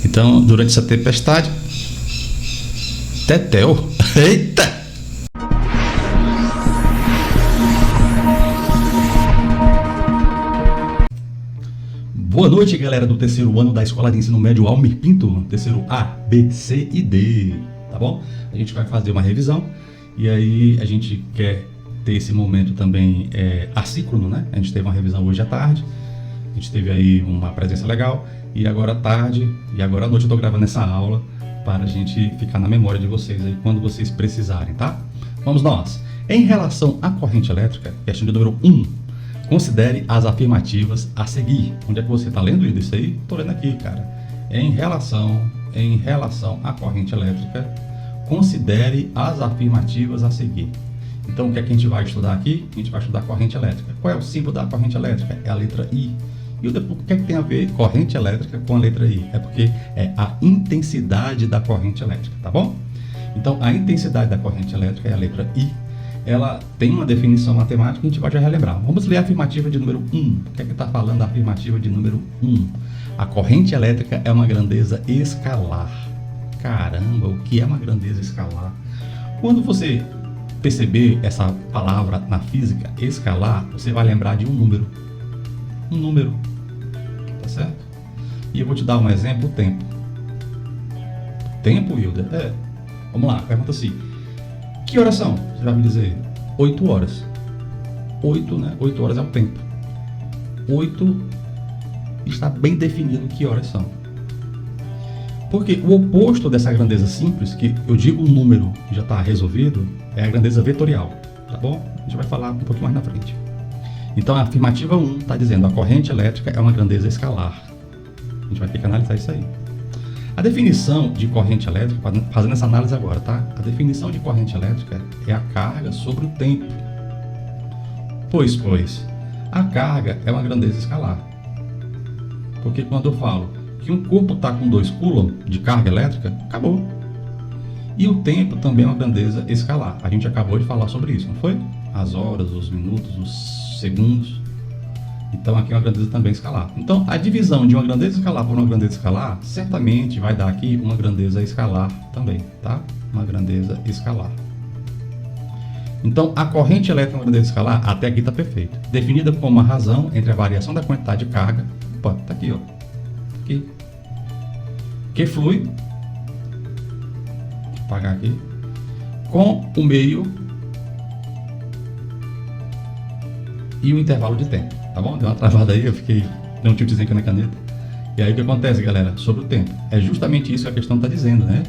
Então, durante essa tempestade, Tetel, eita! Boa noite, galera do terceiro ano da Escola de Ensino Médio Almir Pinto, terceiro A, B, C e D, tá bom? A gente vai fazer uma revisão e aí a gente quer ter esse momento também assíncrono, né? A gente teve uma revisão hoje à tarde, a gente teve aí uma presença legal e agora à tarde e agora à noite eu tô gravando essa aula para a gente ficar na memória de vocês aí quando vocês precisarem, tá? Vamos nós! Em relação à corrente elétrica, questão de número 1. Considere as afirmativas a seguir. Onde é que você está lendo isso aí? Estou lendo aqui, cara. Em relação à corrente elétrica, considere as afirmativas a seguir. Então, o que é que a gente vai estudar aqui? A gente vai estudar a corrente elétrica. Qual é o símbolo da corrente elétrica? É a letra I. E o que é que tem a ver corrente elétrica com a letra I? É porque é a intensidade da corrente elétrica, tá bom? Então, a intensidade da corrente elétrica é a letra I. Ela tem uma definição matemática que a gente vai já relembrar. Vamos ler a afirmativa de número 1. O que é que está falando a afirmativa de número 1? A corrente elétrica é uma grandeza escalar. Caramba, o que é uma grandeza escalar? Quando você perceber essa palavra na física, escalar, você vai lembrar de um número. Um número. Tá certo? E eu vou te dar um exemplo, o tempo. Tempo, Hilda? Vamos lá, pergunta assim. Que horas são? Você vai me dizer 8 horas. 8, né? 8 horas é o tempo. 8 está bem definido que horas são. Porque o oposto dessa grandeza simples, que eu digo o número já está resolvido, é a grandeza vetorial. Tá bom? A gente vai falar um pouquinho mais na frente. Então a afirmativa 1 está dizendo a corrente elétrica é uma grandeza escalar. A gente vai ter que analisar isso aí. A definição de corrente elétrica, fazendo essa análise agora, tá? A definição de corrente elétrica é a carga sobre o tempo. Pois, a carga é uma grandeza escalar. Porque quando eu falo que um corpo está com 2 coulomb de carga elétrica, acabou. E o tempo também é uma grandeza escalar. A gente acabou de falar sobre isso, não foi? As horas, os minutos, os segundos. Então aqui é uma grandeza também escalar. Então a divisão de uma grandeza escalar por uma grandeza escalar certamente vai dar aqui uma grandeza escalar também, tá? Uma grandeza escalar. Então a corrente elétrica é uma grandeza escalar, até aqui está perfeito. Definida como uma razão entre a variação da quantidade de carga, opa, tá aqui, ó, aqui, que flui, vou apagar aqui, com o meio e o intervalo de tempo. Tá bom? Deu uma travada aí, eu fiquei, deu um tiltzinho aqui na caneta. E aí o que acontece, galera? Sobre o tempo. É justamente isso que a questão está dizendo, né?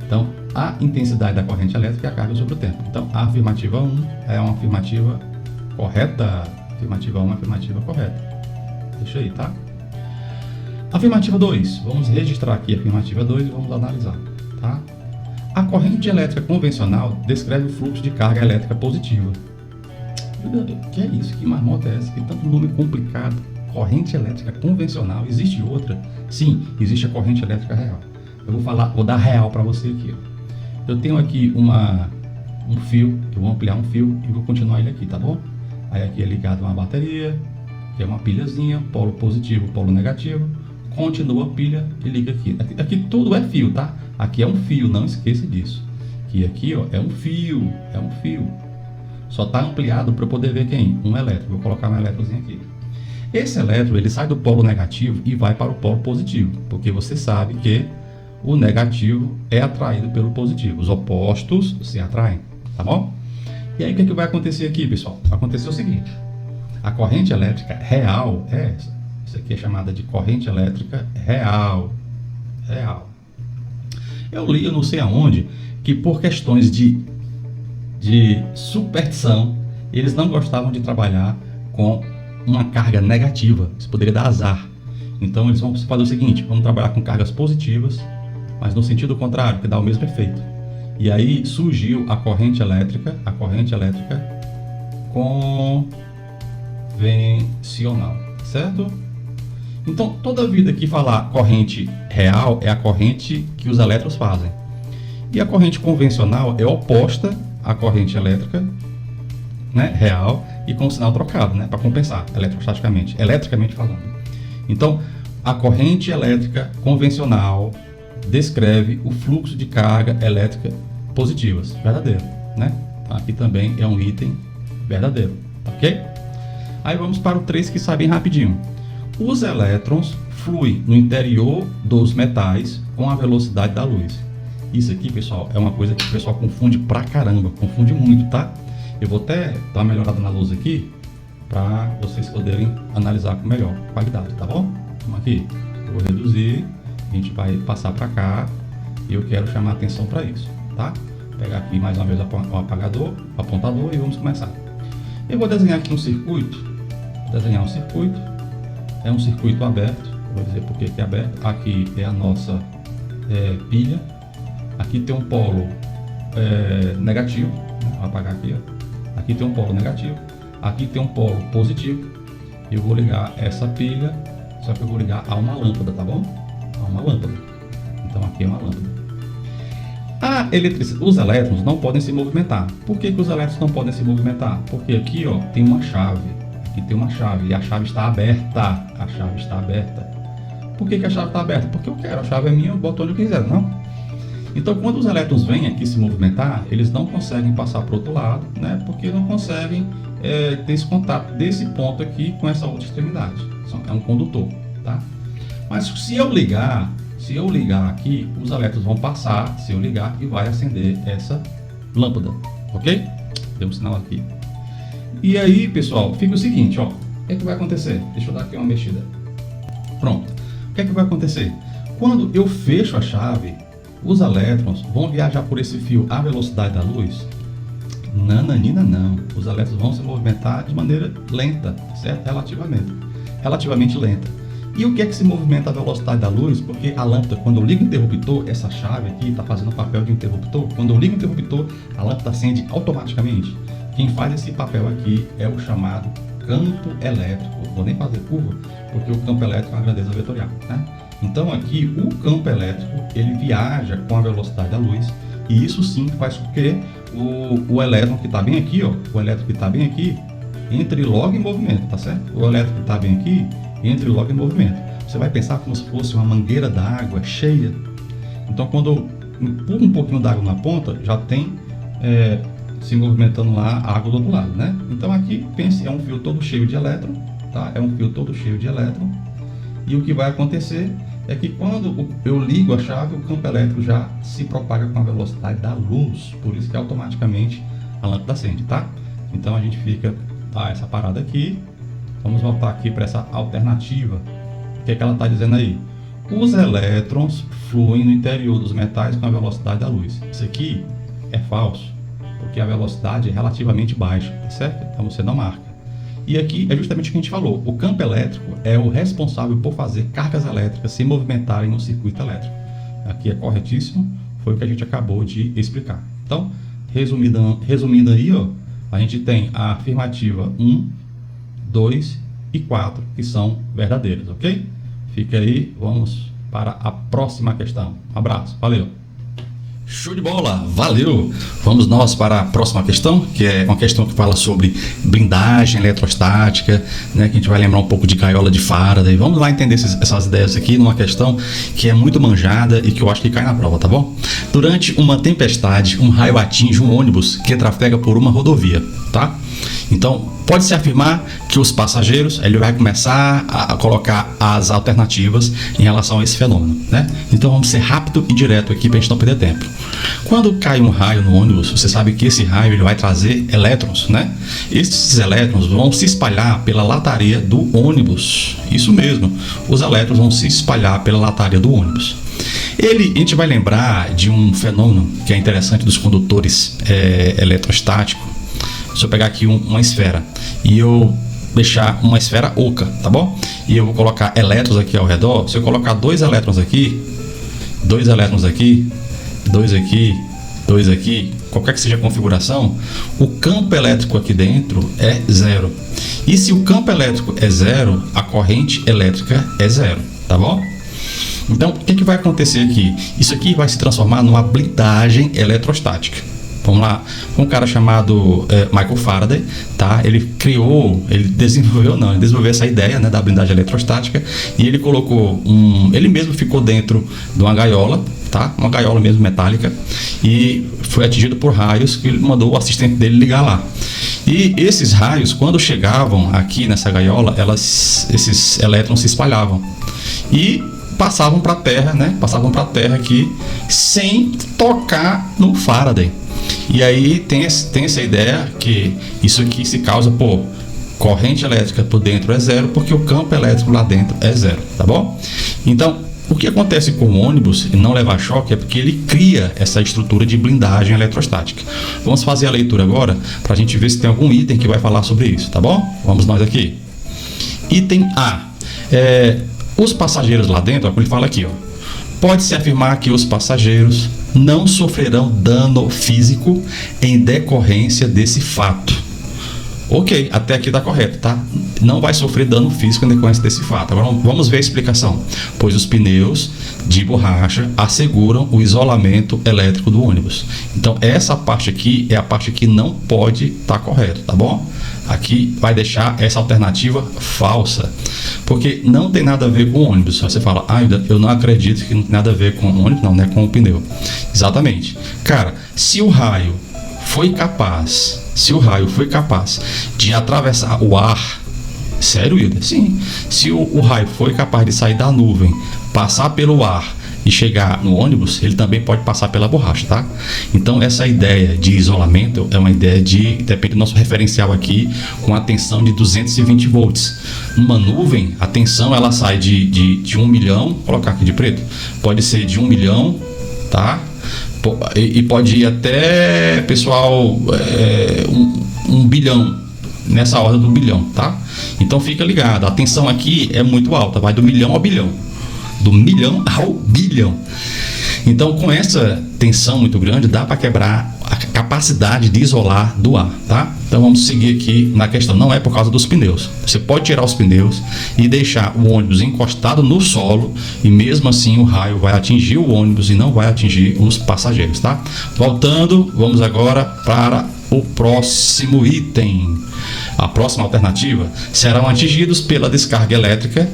Então, a intensidade da corrente elétrica é a carga sobre o tempo. Então, a afirmativa 1 é uma afirmativa correta. Afirmativa 1 é uma afirmativa correta. Deixa aí, tá? Afirmativa 2. Vamos registrar aqui a afirmativa 2 e vamos analisar, tá? A corrente elétrica convencional descreve o fluxo de carga elétrica positiva. Que é isso? Que marmota é essa? Que tanto nome complicado. Corrente elétrica convencional. Existe outra? Sim, existe a corrente elétrica real. Eu vou dar real para você aqui. Ó. Eu tenho aqui um fio, eu vou ampliar um fio e vou continuar ele aqui, tá bom? Aí aqui é ligado uma bateria, que é uma pilhazinha, polo positivo, polo negativo. Continua a pilha e liga aqui. Aqui tudo é fio, tá? Aqui é um fio, não esqueça disso. Que aqui, ó, é um fio. Só está ampliado para eu poder ver quem? Um elétron. Vou colocar um elétrozinho aqui. Esse elétron, ele sai do polo negativo e vai para o polo positivo, porque você sabe que o negativo é atraído pelo positivo. Os opostos se atraem, tá bom? E aí o que é que vai acontecer aqui, pessoal? Vai acontecer o seguinte. A corrente elétrica real é essa. Isso aqui é chamada de corrente elétrica real. Eu li, eu não sei aonde, que por questões de superstição, eles não gostavam de trabalhar com uma carga negativa, isso poderia dar azar. Então eles vão fazer o seguinte, vamos trabalhar com cargas positivas, mas no sentido contrário, que dá o mesmo efeito. E aí surgiu a corrente elétrica convencional, certo? Então toda vida que falar corrente real é a corrente que os elétrons fazem. E a corrente convencional é oposta à corrente elétrica, né, real, e com o sinal trocado, né, para compensar eletrostaticamente, eletricamente falando. Então, a corrente elétrica convencional descreve o fluxo de carga elétrica positivas. Verdadeiro, né? Aqui também é um item verdadeiro, ok? Aí vamos para o 3 que sai bem rapidinho. Os elétrons fluem no interior dos metais com a velocidade da luz. Isso aqui, pessoal, é uma coisa que o pessoal confunde pra caramba, confunde muito, tá? Eu vou até dar uma melhorada na luz aqui para vocês poderem analisar com melhor qualidade, tá bom? Vamos aqui, eu vou reduzir, a gente vai passar para cá e eu quero chamar a atenção para isso, tá? Vou pegar aqui mais uma vez o apagador, o apontador e vamos começar. Eu vou desenhar aqui um circuito, é um circuito aberto, vou dizer por que é aberto. Aqui é a nossa pilha, aqui tem um polo negativo, né? Vou apagar aqui, ó. Aqui tem um polo negativo, aqui tem um polo positivo. Eu vou ligar essa pilha, só que eu vou ligar a uma lâmpada, tá bom? A uma lâmpada. Então aqui é uma lâmpada. Os elétrons não podem se movimentar. Por que os elétrons não podem se movimentar? Porque aqui, ó, tem uma chave. Aqui tem uma chave e a chave está aberta. A chave está aberta. Por que a chave está aberta? Porque eu quero. A chave é minha, eu boto onde eu quiser, não? Então, quando os elétrons vêm aqui se movimentar, eles não conseguem passar para o outro lado, né? Porque não conseguem ter esse contato desse ponto aqui com essa outra extremidade. É um condutor, tá? Mas se eu ligar aqui, os elétrons vão passar, se eu ligar, e vai acender essa lâmpada, ok? Deu um sinal aqui. E aí, pessoal, fica o seguinte, ó. O que é que vai acontecer? Deixa eu dar aqui uma mexida. Pronto. O que é que vai acontecer? Quando eu fecho a chave, os elétrons vão viajar por esse fio à velocidade da luz? Nananina não. Os elétrons vão se movimentar de maneira lenta, certo? Relativamente lenta. E o que é que se movimenta a velocidade da luz? Porque a lâmpada, quando eu ligo o interruptor, essa chave aqui está fazendo o papel de interruptor. Quando eu ligo o interruptor, a lâmpada acende automaticamente. Quem faz esse papel aqui é o chamado campo elétrico. Vou nem fazer curva, porque o campo elétrico é uma grandeza vetorial, né? Então aqui o campo elétrico ele viaja com a velocidade da luz e isso sim faz com que o elétron que está bem aqui, ó, o elétron que está bem aqui entre logo em movimento, tá certo? O elétron que está bem aqui entre logo em movimento. Você vai pensar como se fosse uma mangueira d'água cheia. Então quando eu empurro um pouquinho d'água na ponta, já tem se movimentando lá a água do outro lado, né? Então aqui pense, é um fio todo cheio de elétron, tá? É um fio todo cheio de elétron. E o que vai acontecer é que quando eu ligo a chave, o campo elétrico já se propaga com a velocidade da luz. Por isso que automaticamente a lâmpada acende, tá? Então a gente fica essa parada aqui. Vamos voltar aqui para essa alternativa. O que é que ela está dizendo aí? Os elétrons fluem no interior dos metais com a velocidade da luz. Isso aqui é falso, porque a velocidade é relativamente baixa, tá certo? Então você não marca. E aqui é justamente o que a gente falou. O campo elétrico é o responsável por fazer cargas elétricas se movimentarem no circuito elétrico. Aqui é corretíssimo, foi o que a gente acabou de explicar. Então, resumindo aí, ó, a gente tem a afirmativa 1, 2 e 4, que são verdadeiras, ok? Fica aí, vamos para a próxima questão. Um abraço, valeu! Show de bola, valeu! Vamos nós para a próxima questão, que é uma questão que fala sobre blindagem eletrostática, né, que a gente vai lembrar um pouco de gaiola de Faraday. Vamos lá entender essas ideias aqui numa questão que é muito manjada e que eu acho que cai na prova, tá bom? Durante uma tempestade, um raio atinge um ônibus que trafega por uma rodovia, tá? Então, pode-se afirmar que os passageiros, ele vai começar a colocar as alternativas em relação a esse fenômeno, né? Então, vamos ser rápido e direto aqui para a gente não perder tempo. Quando cai um raio no ônibus, você sabe que esse raio ele vai trazer elétrons, né? Esses elétrons vão se espalhar pela lataria do ônibus. Isso mesmo, os elétrons vão se espalhar pela lataria do ônibus. A gente vai lembrar de um fenômeno que é interessante dos condutores eletrostáticos. Se eu pegar aqui uma esfera e eu deixar uma esfera oca, tá bom? E eu vou colocar elétrons aqui ao redor. Se eu colocar dois elétrons aqui, dois aqui, qualquer que seja a configuração, o campo elétrico aqui dentro é zero. E se o campo elétrico é zero, a corrente elétrica é zero, tá bom? Então, o que vai acontecer aqui? Isso aqui vai se transformar numa blindagem eletrostática. Vamos lá, um cara chamado Michael Faraday, tá? Ele desenvolveu essa ideia, né, da blindagem eletrostática, e ele colocou ele mesmo ficou dentro de uma gaiola, tá? Uma gaiola mesmo metálica, e foi atingido por raios que ele mandou o assistente dele ligar lá. E esses raios, quando chegavam aqui nessa gaiola, esses elétrons se espalhavam e passavam para a Terra, né? Passavam para a Terra aqui sem tocar no Faraday. E aí tem essa ideia que isso aqui se causa por corrente elétrica por dentro é zero, porque o campo elétrico lá dentro é zero, tá bom? Então, o que acontece com o ônibus e não levar choque é porque ele cria essa estrutura de blindagem eletrostática. Vamos fazer a leitura agora para a gente ver se tem algum item que vai falar sobre isso, tá bom? Vamos nós aqui. Item A. Os passageiros lá dentro, como ele fala aqui, ó, pode-se afirmar que os passageiros não sofrerão dano físico em decorrência desse fato. Ok, até aqui está correto, tá? Não vai sofrer dano físico em decorrência desse fato. Agora vamos ver a explicação. Pois os pneus de borracha asseguram o isolamento elétrico do ônibus. Então essa parte aqui é a parte que não pode estar correta, tá bom? Aqui vai deixar essa alternativa falsa, porque não tem nada a ver com o ônibus. Você fala, eu não acredito que não tem nada a ver com o ônibus, não é com o pneu. Exatamente. Cara, se o raio foi capaz de atravessar o ar, sério, Hilda? Sim. Se o raio foi capaz de sair da nuvem, passar pelo ar e chegar no ônibus, ele também pode passar pela borracha, tá? Então essa ideia de isolamento é uma ideia depende do nosso referencial aqui, com a tensão de 220 volts. Numa nuvem, a tensão ela sai de 1 milhão, vou colocar aqui de preto, pode ser de 1 milhão, tá? E pode ir até, pessoal, 1 bilhão, nessa ordem do bilhão, tá? Então fica ligado, a tensão aqui é muito alta, vai do milhão ao bilhão. Do milhão ao bilhão. Então, com essa tensão muito grande, dá para quebrar a capacidade de isolar do ar, tá? Então, vamos seguir aqui na questão. Não é por causa dos pneus. Você pode tirar os pneus e deixar o ônibus encostado no solo e mesmo assim o raio vai atingir o ônibus e não vai atingir os passageiros, tá? Voltando, vamos agora para o próximo item. A próxima alternativa: serão atingidos pela descarga elétrica.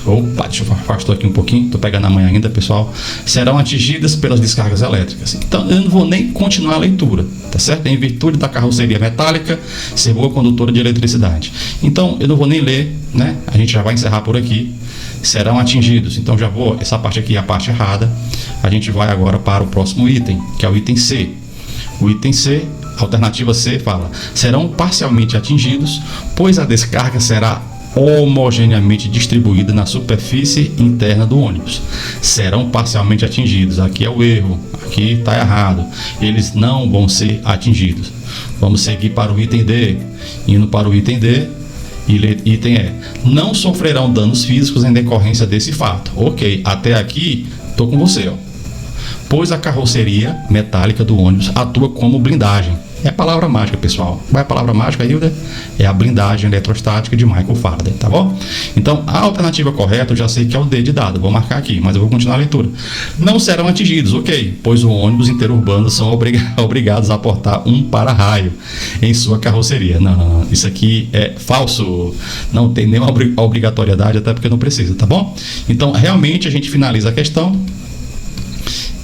Opa, deixa eu afastar aqui um pouquinho, estou pegando a manhã ainda, pessoal. Serão atingidas pelas descargas elétricas. Então eu não vou nem continuar a leitura, tá certo? Em virtude da carroceria metálica ser boa condutora de eletricidade. Então eu não vou nem ler, né? A gente já vai encerrar por aqui. Serão atingidos. Então já vou, essa parte aqui é a parte errada. A gente vai agora para o próximo item, que é o item C. O item C, alternativa C, fala: serão parcialmente atingidos, pois a descarga será homogeneamente distribuída na superfície interna do ônibus. Serão parcialmente atingidos. Aqui é o erro, aqui está errado. Eles não vão ser atingidos. Vamos seguir para o item D. Indo para o item D, item E: não sofrerão danos físicos em decorrência desse fato. Ok, até aqui estou com você, ó. Pois a carroceria metálica do ônibus atua como blindagem. É a palavra mágica, pessoal. Qual é a palavra mágica, Hilda? É a blindagem eletrostática de Michael Faraday, tá bom? Então, a alternativa correta eu já sei que é o D de dado. Vou marcar aqui, mas eu vou continuar a leitura. Não serão atingidos, ok, pois os ônibus interurbanos são obrigados a aportar um para-raio em sua carroceria. Não. Isso aqui é falso. Não tem nenhuma obrigatoriedade, até porque não precisa, tá bom? Então, realmente, a gente finaliza a questão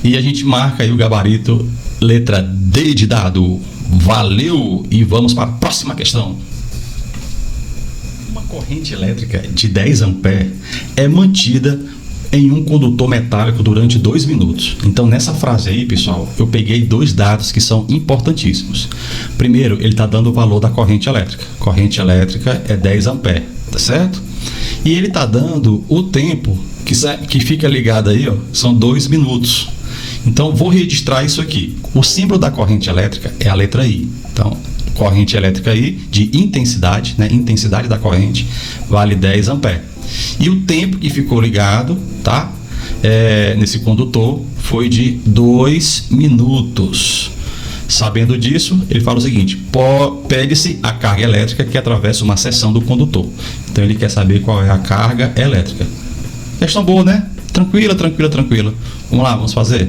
e a gente marca aí o gabarito letra D de dado. Valeu! E vamos para a próxima questão. Uma corrente elétrica de 10 amperes é mantida em um condutor metálico durante 2 minutos. Então, nessa frase aí, pessoal, eu peguei 2 dados que são importantíssimos. Primeiro, ele está dando o valor da corrente elétrica. Corrente elétrica é 10 amperes, tá certo? E ele está dando o tempo que fica ligado aí, ó, são 2 minutos. Então, vou registrar isso aqui. O símbolo da corrente elétrica é a letra I. Então, corrente elétrica I de intensidade, né? Intensidade da corrente vale 10 amperes. E o tempo que ficou ligado, tá? Nesse condutor foi de 2 minutos. Sabendo disso, ele fala o seguinte: pede-se a carga elétrica que atravessa uma seção do condutor. Então, ele quer saber qual é a carga elétrica. Questão boa, né? Tranquila. Vamos lá, vamos fazer.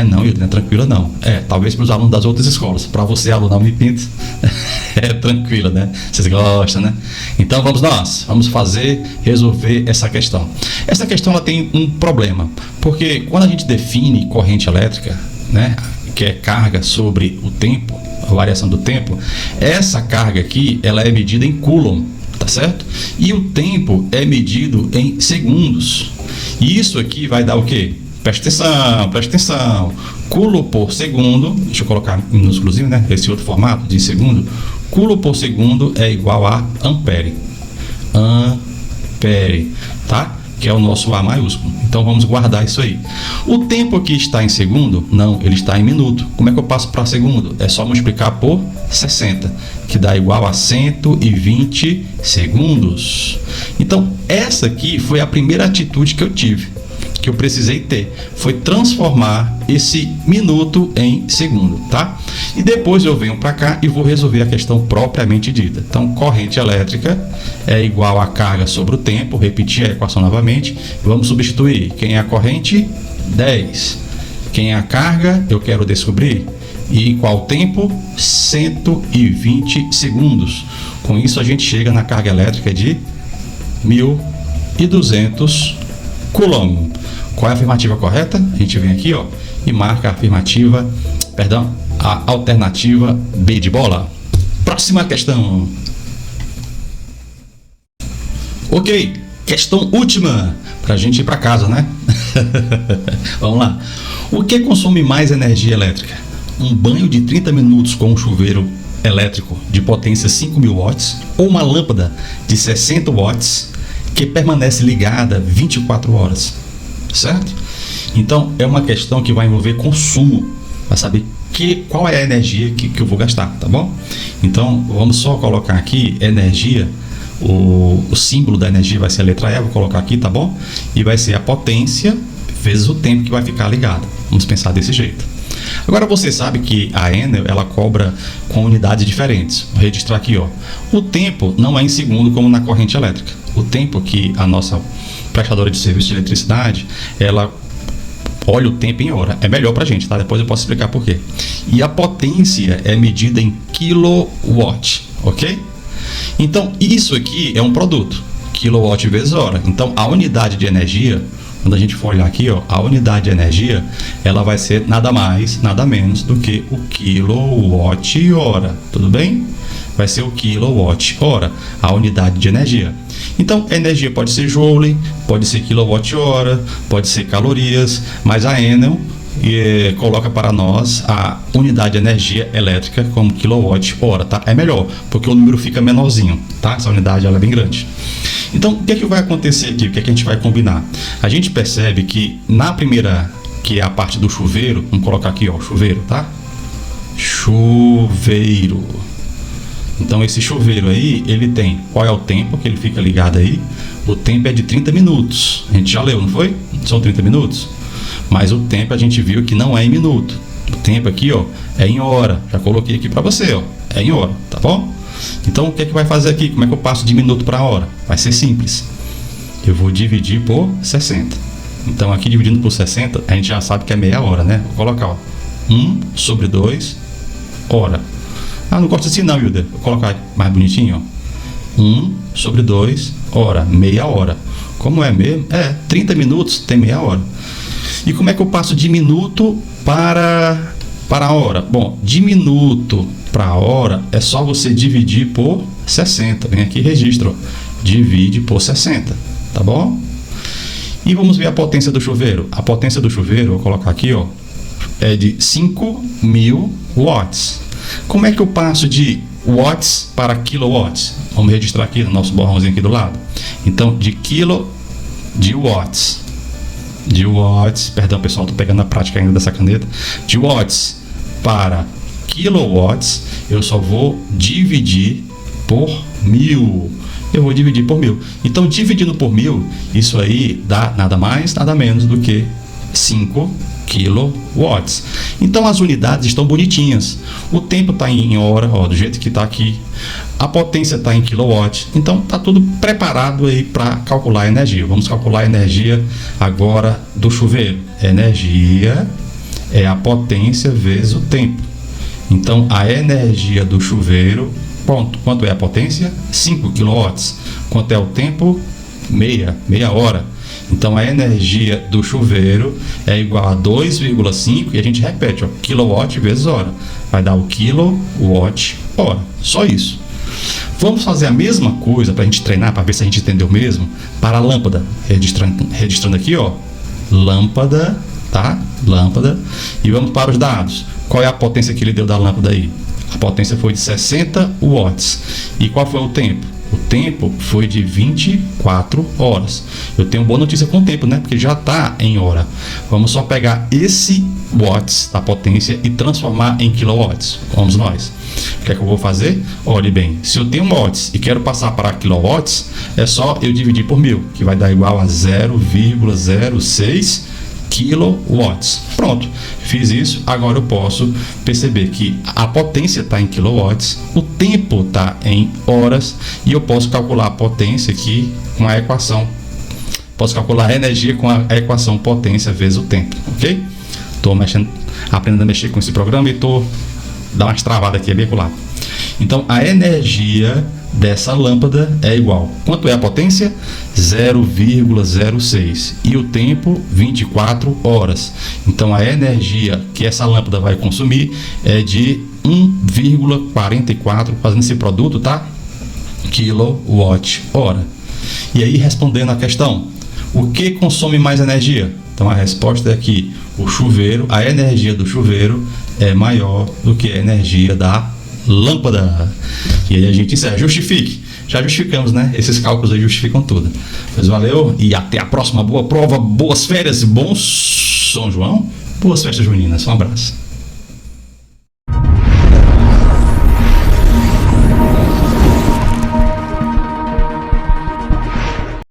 Não, Hilda, não é tranquila não. Talvez para os alunos das outras escolas. Para você, aluno Unipinto, é tranquila, né? Vocês gostam, né? Então vamos resolver essa questão. Essa questão ela tem um problema, porque quando a gente define corrente elétrica, né, que é carga sobre o tempo, a variação do tempo, essa carga aqui, ela é medida em Coulomb, tá certo? E o tempo é medido em segundos. E isso aqui vai dar o quê? Presta atenção. Coulomb por segundo, deixa eu colocar em minúsculozinho, né? Esse outro formato de segundo. Coulomb por segundo é igual a ampere. Ampere, tá? Que é o nosso A maiúsculo. Então vamos guardar isso aí. O tempo aqui está em segundo? Não, ele está em minuto. Como é que eu passo para segundo? É só multiplicar por 60, que dá igual a 120 segundos. Então essa aqui foi a primeira atitude que eu tive, que eu precisei ter, foi transformar esse minuto em segundo, tá? E depois eu venho para cá e vou resolver a questão propriamente dita. Então, corrente elétrica é igual a carga sobre o tempo, repetir a equação novamente, vamos substituir. Quem é a corrente? 10. Quem é a carga? Eu quero descobrir. E em qual tempo? 120 segundos. Com isso a gente chega na carga elétrica de 1.200 Coulomb. Qual é a afirmativa correta? A gente vem aqui, ó, e marca a alternativa B de bola. Próxima questão. Ok, questão última, pra gente ir para casa, né? Vamos lá. O que consome mais energia elétrica? Um banho de 30 minutos com um chuveiro elétrico de potência 5.000 watts ou uma lâmpada de 60 watts que permanece ligada 24 horas? Certo? Então é uma questão que vai envolver consumo, para saber qual é a energia que eu vou gastar, tá bom? Então vamos só colocar aqui energia, o símbolo da energia vai ser a letra E, vou colocar aqui, tá bom? E vai ser a potência vezes o tempo que vai ficar ligado. Vamos pensar desse jeito. Agora você sabe que a Enel ela cobra com unidades diferentes. Vou registrar aqui, ó. O tempo não é em segundo como na corrente elétrica. O tempo que a nossa prestadora de serviço de eletricidade, ela olha o tempo em hora. É melhor pra gente, tá? Depois eu posso explicar por quê. E a potência é medida em kilowatt, ok? Então, isso aqui é um produto. Kilowatt vezes hora. Então, a unidade de energia, quando a gente for olhar aqui, ó, a unidade de energia, ela vai ser nada mais, nada menos do que o quilowatt-hora. Tudo bem? Vai ser o quilowatt-hora, a unidade de energia. Então, energia pode ser joule, pode ser quilowatt-hora, pode ser calorias, mas a Enel coloca para nós a unidade de energia elétrica como quilowatt-hora, tá? É melhor, porque o número fica menorzinho, tá? Essa unidade ela é bem grande. Então, o que é que vai acontecer aqui? O que é que a gente vai combinar? A gente percebe que na primeira, que é a parte do chuveiro, vamos colocar aqui, ó, chuveiro, tá? Chuveiro. Então esse chuveiro aí, ele tem, qual é o tempo que ele fica ligado aí? O tempo é de 30 minutos. A gente já leu, não foi? São 30 minutos. Mas o tempo a gente viu que não é em minuto. O tempo aqui, ó, é em hora. Já coloquei aqui para você, ó. É em hora, tá bom? Então o que é que vai fazer aqui? Como é que eu passo de minuto para hora? Vai ser simples. Eu vou dividir por 60. Então aqui dividindo por 60, a gente já sabe que é meia hora, né? Vou colocar, ó, 1 sobre 2 hora. Ah, não gosto assim não, Hilda. Vou colocar mais bonitinho, ó. 1 sobre 2 hora, meia hora. Como é mesmo? 30 minutos tem meia hora. E como é que eu passo de minuto para hora? Bom, de minuto para hora é só você dividir por 60. Vem aqui e registra, ó. Divide por 60, tá bom? E vamos ver a potência do chuveiro. A potência do chuveiro, vou colocar aqui, ó, é de 5.000 watts. Como é que eu passo de watts para kilowatts? Vamos registrar aqui no nosso borrãozinho aqui do lado. Então, de watts, perdão pessoal, estou pegando a prática ainda dessa caneta. De watts para kilowatts, eu só vou dividir por 1000. Eu vou dividir por 1000. Então, dividindo por 1000, isso aí dá nada mais, nada menos do que 5 kilowatts. Então as unidades estão bonitinhas. O tempo está em hora, ó, do jeito que está aqui. A potência está em kilowatt. Então está tudo preparado aí para calcular a energia. Vamos calcular a energia agora do chuveiro. Energia é a potência vezes o tempo. Então, a energia do chuveiro, quanto é a potência? 5 kW. Quanto é o tempo? Meia hora. Então, a energia do chuveiro é igual a 2,5, e a gente repete, ó, kilowatt vezes hora. Vai dar o kilowatt hora. Só isso. Vamos fazer a mesma coisa para a gente treinar, para ver se a gente entendeu mesmo, para a lâmpada. Registrando aqui, ó, lâmpada, tá? Lâmpada. E vamos para os dados. Qual é a potência que ele deu da lâmpada aí? A potência foi de 60 watts. E qual foi o tempo? O tempo foi de 24 horas. Eu tenho boa notícia com o tempo, né? Porque já está em hora. Vamos só pegar esse watts da potência e transformar em kilowatts. Vamos nós. O que é que eu vou fazer? Olhe bem, se eu tenho watts e quero passar para kilowatts, é só eu dividir por 1000, que vai dar igual a 0,06 kilowatts. Pronto, fiz isso. Agora eu posso perceber que a potência está em kilowatts, o tempo está em horas, e eu posso calcular a potência aqui com a equação. Posso calcular a energia com a equação potência vezes o tempo, ok? Estou aprendendo a mexer com esse programa e estou dando umas travadas aqui, é bem lá. Então, a energia dessa lâmpada é igual. Quanto é a potência? 0,06. E o tempo? 24 horas. Então, a energia que essa lâmpada vai consumir é de 1,44, fazendo esse produto, tá? Kilowatt-hora. E aí, respondendo a questão, o que consome mais energia? Então, a resposta é que o chuveiro, a energia do chuveiro é maior do que a energia da lâmpada. E aí a gente encerra. Justifique. Já justificamos, né? Esses cálculos aí justificam tudo. Mas valeu e até a próxima. Boa prova, boas férias e bom São João. Boas festas juninas. Um abraço.